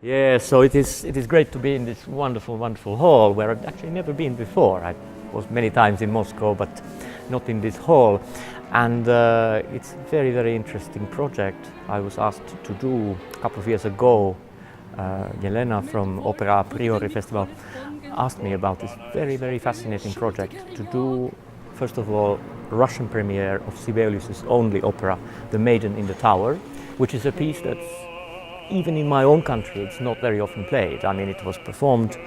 Yeah, so it is great to be in this wonderful hall where I've actually never been before. I was many times in Moscow, but not in this hall. And it's a very interesting project. I was asked to do a couple of years ago. Yelena from Opera Appriori Festival asked me about this very fascinating project to do, first of all, Russian premiere of Sibelius's only opera, The Maiden in the Tower, which is a piece that's, even in my own country, it's not very often played. I mean, it was performed,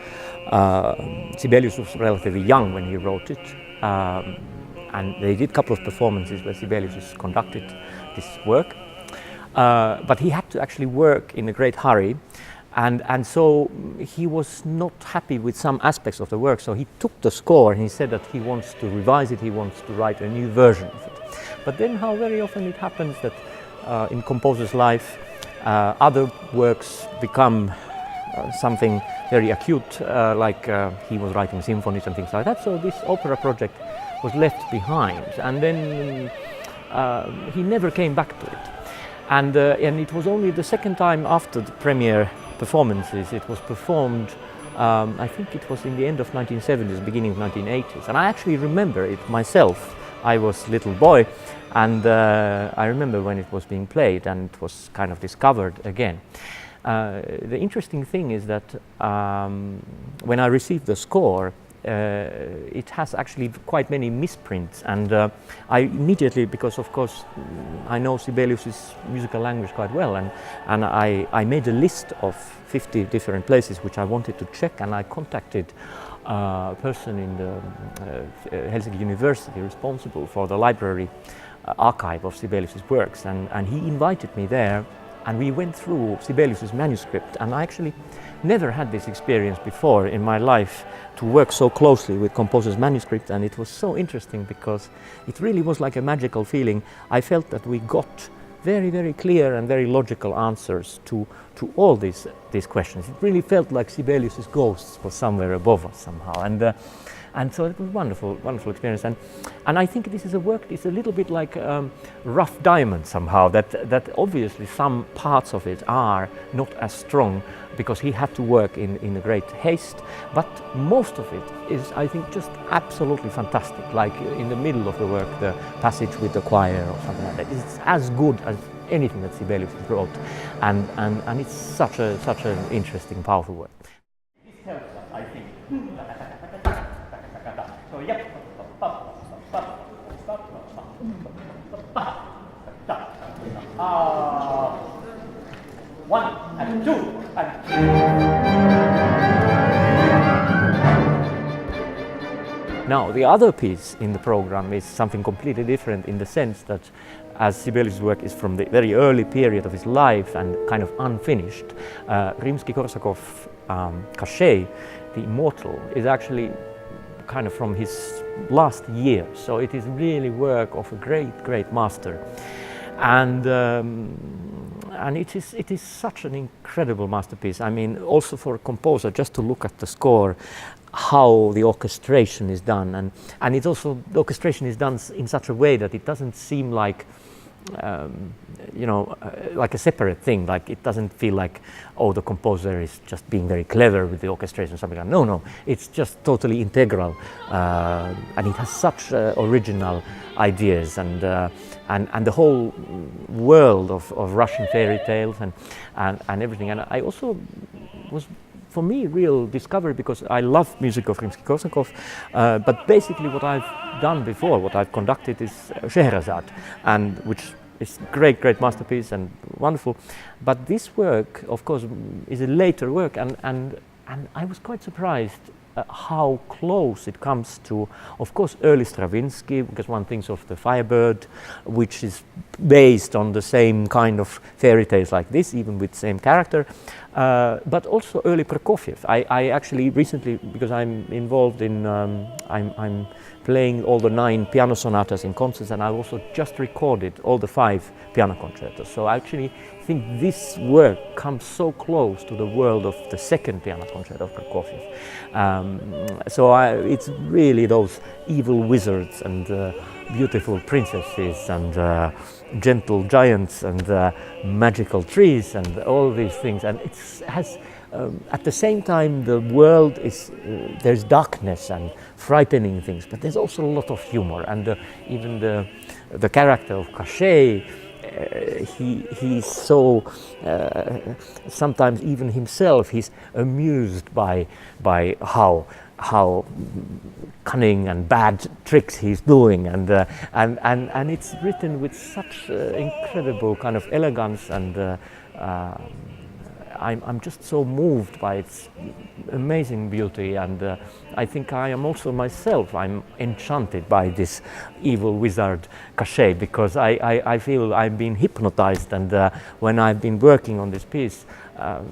Sibelius was relatively young when he wrote it, and they did a couple of performances where Sibelius conducted this work, but he had to actually work in a great hurry, and so he was not happy with some aspects of the work, so he took the score and he said that he wants to revise it, he wants to write a new version of it. But then how very often it happens that in composer's life other works become something very acute, like he was writing symphonies and things like that, so this opera project was left behind, and then he never came back to it. And it was only the second time after the premiere performances it was performed. I think it was in the end of 1970s, beginning of 1980s, and I actually remember it myself. I was a little boy, and I remember when it was being played and it was kind of discovered again. The interesting thing is that when I received the score, it has actually quite many misprints, and I immediately, because of course I know Sibelius's musical language quite well, and I made a list of 50 different places which I wanted to check, and I contacted a person in the Helsinki University responsible for the library archive of Sibelius's works, and he invited me there, and we went through Sibelius's manuscript, and I actually never had this experience before in my life to work so closely with composer's manuscript, and it was so interesting because it really was like a magical feeling. I felt that we got very clear and very logical answers to all these questions. It really felt like Sibelius's ghosts was somewhere above us somehow, and so it was wonderful experience, and I think this is a work. It's a little bit like rough diamond somehow. That obviously some parts of it are not as strong because he had to work in a great haste, but most of it is, I think, just absolutely fantastic. Like in the middle of the work, the passage with the choir or something like that. It's as good as anything that Sibelius wrote, and it's such an interesting, powerful work. This helps us, I think. So yeah. One and two and three. Now the other piece in the program is something completely different, in the sense that as Sibelius' work is from the very early period of his life and kind of unfinished, Rimsky-Korsakov Cachet, the Immortal, is actually kind of from his last year, so it is really work of a great master, and it is such an incredible masterpiece. I mean, also for a composer, just to look at the score, how the orchestration is done, and it's also, the orchestration is done in such a way that it doesn't seem like like a separate thing. Like it doesn't feel like, oh, the composer is just being very clever with the orchestration or something like that. No, it's just totally integral, and it has such original ideas, and the whole world of Russian fairy tales and everything. And I also was, for me, real discovery, because I love music of Rimsky-Korsakov, but basically what I've done before, what I've conducted, is Scheherazade, and which is great masterpiece and wonderful. But this work, of course, is a later work, and I was quite surprised how close it comes to, of course, early Stravinsky, because one thinks of the Firebird, which is based on the same kind of fairy tales like this, even with the same character, but also early Prokofiev. I actually recently, because I'm involved in, I'm playing all the 9 piano sonatas in concerts, and I also just recorded all the 5 piano concertos. So I actually think this work comes so close to the world of the 2nd piano concerto of Prokofiev. It's really those evil wizards and beautiful princesses and gentle giants and magical trees and all these things, and it has At the same time, the world is, there's darkness and frightening things, but there's also a lot of humor, and even the character of Cachet, he's so, sometimes even himself, he's amused by how cunning and bad tricks he's doing, and it's written with such incredible kind of elegance, and I'm just so moved by its amazing beauty, and I think I am also myself, I'm enchanted by this evil wizard Cachet, because I feel I've been hypnotized, and when I've been working on this piece,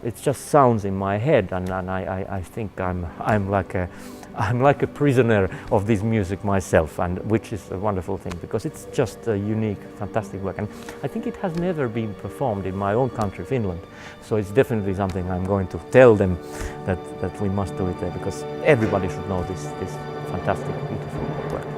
it just sounds in my head, and I think I'm like a prisoner of this music myself, and which is a wonderful thing, because it's just a unique, fantastic work, and I think it has never been performed in my own country, Finland. So it's definitely something I'm going to tell them that we must do it there, because everybody should know this fantastic, beautiful work.